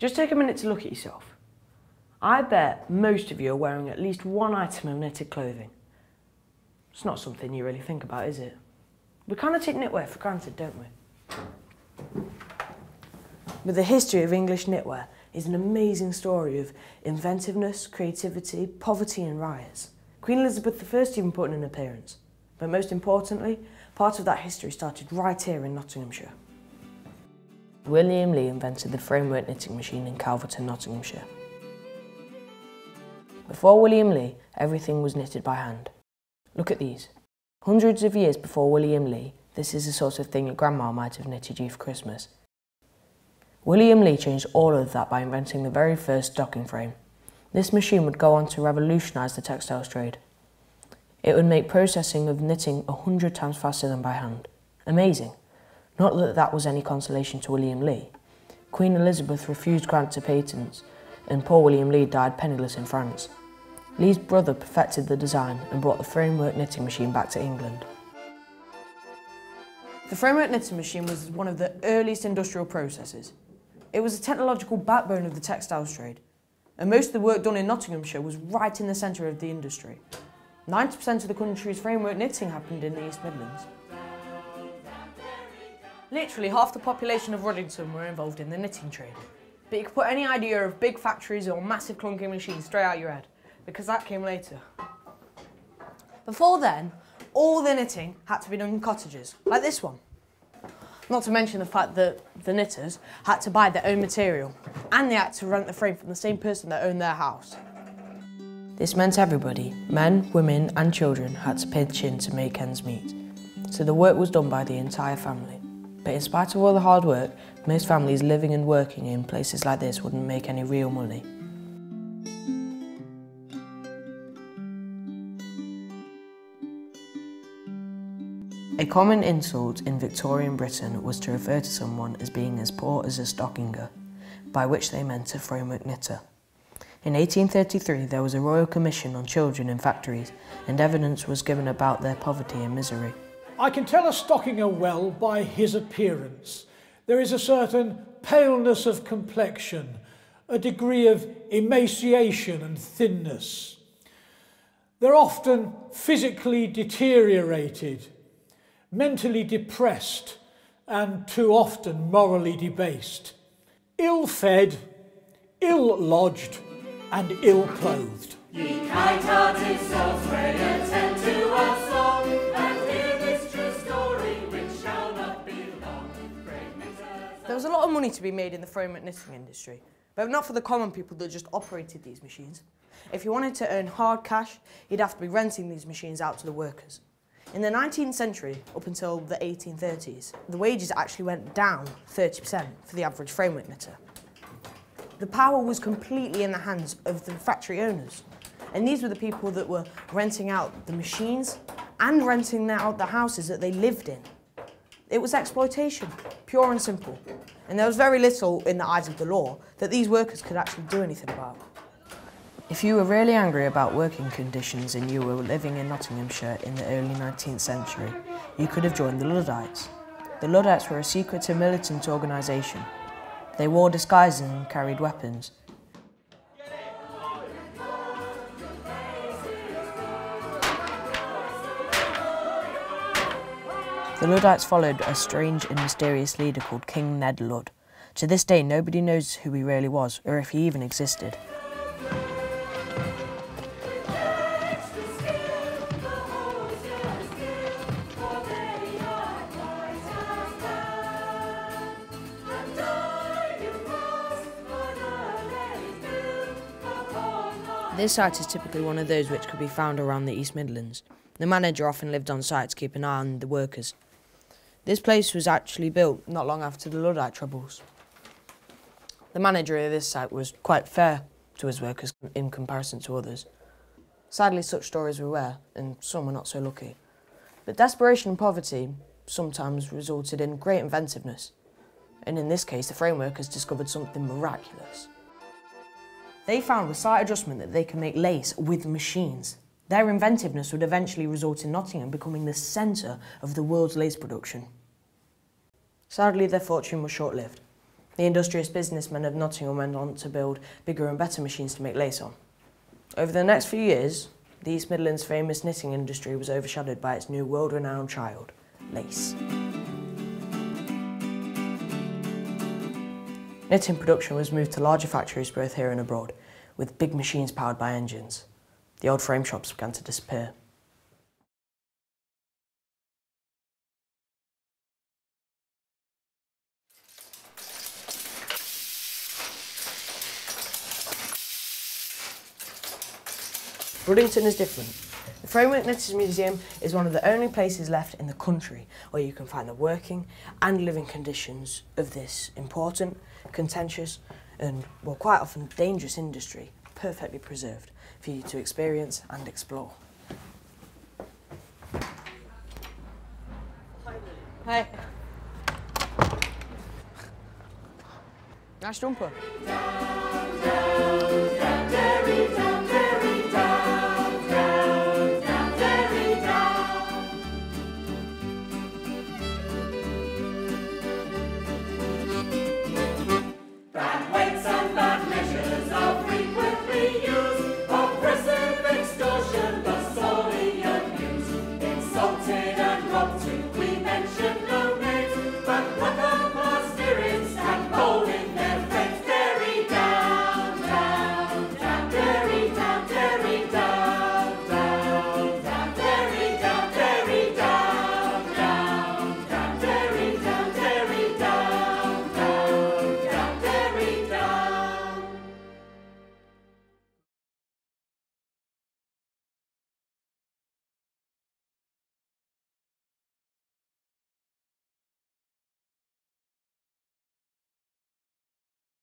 Just take a minute to look at yourself. I bet most of you are wearing at least one item of knitted clothing. It's not something you really think about, is it? We kind of take knitwear for granted, don't we? But the history of English knitwear is an amazing story of inventiveness, creativity, poverty and riots. Queen Elizabeth I even put in an appearance. But most importantly, part of that history started right here in Nottinghamshire. William Lee invented the framework knitting machine in Calverton, Nottinghamshire. Before William Lee, everything was knitted by hand. Look at these. Hundreds of years before William Lee, this is the sort of thing your grandma might have knitted you for Christmas. William Lee changed all of that by inventing the very first stocking frame. This machine would go on to revolutionise the textiles trade. It would make processing of knitting 100 times faster than by hand. Amazing. Not that that was any consolation to William Lee. Queen Elizabeth refused grants to patents, and poor William Lee died penniless in France. Lee's brother perfected the design and brought the framework knitting machine back to England. The framework knitting machine was one of the earliest industrial processes. It was the technological backbone of the textiles trade, and most of the work done in Nottinghamshire was right in the centre of the industry. 90% of the country's framework knitting happened in the East Midlands. Literally half the population of Ruddington were involved in the knitting trade. But you could put any idea of big factories or massive clunky machines straight out your head, because that came later. Before then, all the knitting had to be done in cottages, like this one. Not to mention the fact that the knitters had to buy their own material, and they had to rent the frame from the same person that owned their house. This meant everybody, men, women and children, had to pitch in to make ends meet. So the work was done by the entire family. But in spite of all the hard work, most families living and working in places like this wouldn't make any real money. A common insult in Victorian Britain was to refer to someone as being as poor as a stockinger, by which they meant a framework knitter. In 1833 there was a royal commission on children in factories, and evidence was given about their poverty and misery. I can tell a stockinger well by his appearance. There is a certain paleness of complexion, a degree of emaciation and thinness. They're often physically deteriorated, mentally depressed, and too often morally debased, ill-fed, ill-lodged, and ill-clothed. Ye kind-hearted souls, pray attend to our song, and hear this true story, which shall not be long. There was a lot of money to be made in the framework knitting industry, but not for the common people that just operated these machines. If you wanted to earn hard cash, you'd have to be renting these machines out to the workers. In the 19th century, up until the 1830s, the wages actually went down 30% for the average framework knitter. The power was completely in the hands of the factory owners, and these were the people that were renting out the machines and renting out the houses that they lived in. It was exploitation, pure and simple, and there was very little in the eyes of the law that these workers could actually do anything about. If you were really angry about working conditions and you were living in Nottinghamshire in the early 19th century, you could have joined the Luddites. The Luddites were a secretive militant organisation. They wore disguises and carried weapons. The Luddites followed a strange and mysterious leader called King Ned Ludd. To this day, nobody knows who he really was, or if he even existed. This site is typically one of those which could be found around the East Midlands. The manager often lived on site to keep an eye on the workers. This place was actually built not long after the Luddite troubles. The manager of this site was quite fair to his workers in comparison to others. Sadly, such stories were rare, and some were not so lucky. But desperation and poverty sometimes resulted in great inventiveness. And in this case, the frameworkers discovered something miraculous. They found with slight adjustment that they can make lace with machines. Their inventiveness would eventually result in Nottingham becoming the centre of the world's lace production. Sadly, their fortune was short-lived. The industrious businessmen of Nottingham went on to build bigger and better machines to make lace on. Over the next few years, the East Midlands' famous knitting industry was overshadowed by its new world-renowned child, lace. Knitting production was moved to larger factories both here and abroad, with big machines powered by engines. The old frame shops began to disappear. Ruddington is different. The Framework Knitters Museum is one of the only places left in the country where you can find the working and living conditions of this important, contentious and, well, quite often dangerous industry perfectly preserved for you to experience and explore. Hey. Nice jumper. Insulted and robbed to